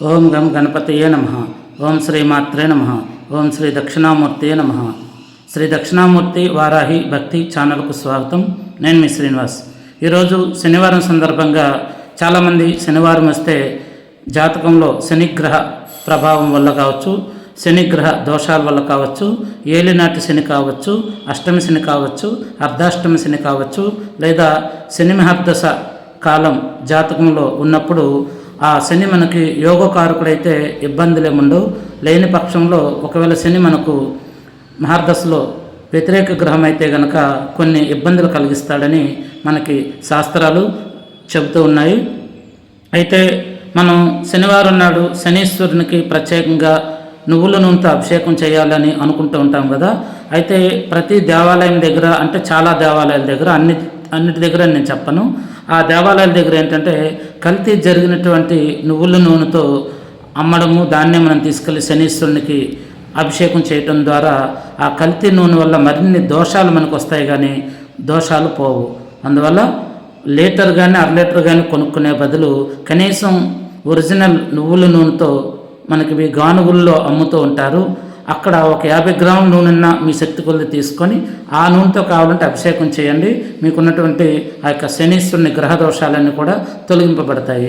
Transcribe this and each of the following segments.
ఓం గం గణపతయే నమః. ఓం శ్రీ మాత్రే నమః. ఓం శ్రీ దక్షిణామూర్తియే నమః. శ్రీ దక్షిణామూర్తి వారాహి భక్తి ఛానల్కు స్వాగతం. నేను మీ శ్రీనివాస్. ఈరోజు శనివారం సందర్భంగా చాలామంది శనివారం వస్తే జాతకంలో శనిగ్రహ ప్రభావం వల్ల కావచ్చు, శనిగ్రహ దోషాల వల్ల కావచ్చు, ఏలినాటి శని కావచ్చు, అష్టమి శని కావచ్చు, అర్ధాష్టమి శని కావచ్చు, లేదా శని మహర్దశ కాలం జాతకంలో ఉన్నప్పుడు ఆ శని మనకి యోగకారకుడైతే ఇబ్బందులేముండవు. లేని పక్షంలో ఒకవేళ శని మనకు మహర్దశలో వ్యతిరేక గ్రహం అయితే గనక కొన్ని ఇబ్బందులు కలిగిస్తాడని మనకి శాస్త్రాలు చెబుతూ ఉన్నాయి. అయితే మనం శనివారం నాడు శనీశ్వరునికి ప్రత్యేకంగా నువ్వుల నూనెతో అభిషేకం చేయాలని అనుకుంటూ ఉంటాం కదా. అయితే ప్రతి దేవాలయం దగ్గర, అంటే చాలా దేవాలయాల దగ్గర, అన్నిటి దగ్గర నేను చెప్పను, ఆ దేవాలయాల దగ్గర ఏంటంటే కల్తీ జరిగినటువంటి నువ్వుల నూనెతో అమ్మడము, దాన్నే మనం తీసుకెళ్ళి శనీశ్వరునికి అభిషేకం చేయటం ద్వారా ఆ కల్తీ నూనె వల్ల మరిన్ని దోషాలు మనకు వస్తాయి, కానీ దోషాలు పోవు. అందువల్ల లీటర్ కానీ అర లీటర్ కానీ కొనుక్కునే బదులు కనీసం ఒరిజినల్ నువ్వుల నూనెతో మనకి గానుగుల్లో అమ్ముతూ ఉంటారు, అక్కడ ఒక 50 గ్రాముల నూనెన్న మీ శక్తి కొద్ది తీసుకొని ఆ నూనెతో కావాలంటే అభిషేకం చేయండి. మీకున్నటువంటి ఆ యొక్క శనీశ్వరుని గ్రహ దోషాలన్నీ కూడా తొలగింపబడతాయి.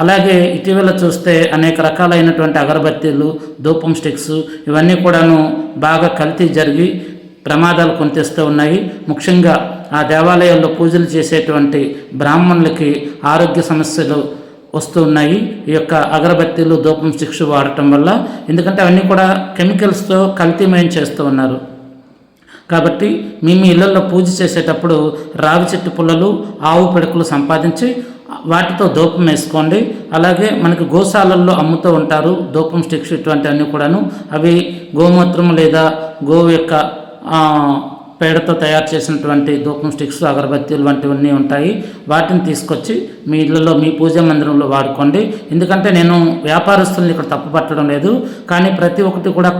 అలాగే ఇటీవల చూస్తే అనేక రకాలైనటువంటి అగరబత్తీలు, ధూపం స్టిక్స్ ఇవన్నీ కూడాను బాగా కల్తీ జరిగి ప్రమాదాలు కొని తెస్తూ ఉన్నాయి. ముఖ్యంగా ఆ దేవాలయాల్లో పూజలు చేసేటువంటి బ్రాహ్మణులకి ఆరోగ్య సమస్యలు వస్తూ ఉన్నాయి ఈ యొక్క అగరబత్తీలు, ధూపం స్టిక్స్ వాడటం వల్ల. ఎందుకంటే అవన్నీ కూడా కెమికల్స్తో కల్తీమయం చేస్తూ ఉన్నారు. కాబట్టి మీ ఇళ్లలో పూజ చేసేటప్పుడు రావి చెట్టు పుల్లలు, ఆవు పిడకలు సంపాదించి వాటితో ధూపం వేసుకోండి. అలాగే మనకి గోశాలల్లో అమ్ముతూ ఉంటారు ధూపం స్టిక్స్, ఇటువంటివన్నీ కూడాను. అవి గోమూత్రం లేదా గోవు యొక్క పేడతో తయారు చేసినటువంటి ధూపం స్టిక్స్, అగరబత్తీలు వంటివన్నీ ఉంటాయి. వాటిని తీసుకొచ్చి మీ ఇళ్ళలో, మీ పూజా మందిరంలో వాడుకోండి. ఎందుకంటే నేను వ్యాపారస్తుల్ని ఇక్కడ తప్పు పట్టడం లేదు, కానీ ప్రతి ఒక్కటి కూడా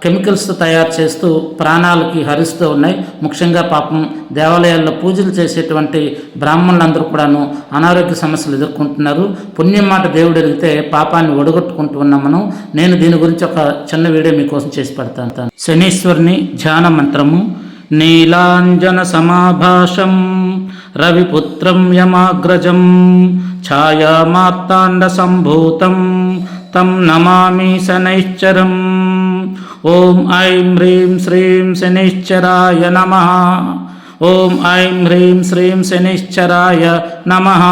కెమికల్స్తో తయారు చేస్తూ ప్రాణాలకి హరిస్తూ ఉన్నాయి. ముఖ్యంగా పాపం దేవాలయాల్లో పూజలు చేసేటువంటి బ్రాహ్మణులందరూ కూడాను అనారోగ్య సమస్యలు ఎదుర్కొంటున్నారు. పుణ్యం మాట దేవుడు ఎరిగితే పాపాన్ని ఒడగొట్టుకుంటూ ఉన్నాం మనం. నేను దీని గురించి ఒక చిన్న వీడియో మీకోసం చేసి పెడతాను. శనీశ్వరుని ధ్యాన మంత్రము. నీలాంజన సమాభాషం రవిపుత్రం యమాగ్రజం ఛాయా మార్తాండ సంభూతం తం నమామి శనైశ్చరం. ఓం ఐం హ్రీం శ్రీం శనైశ్చరాయ నమః. ఓం ఐం హ్రీం శ్రీం శనైశ్చరాయ నమః.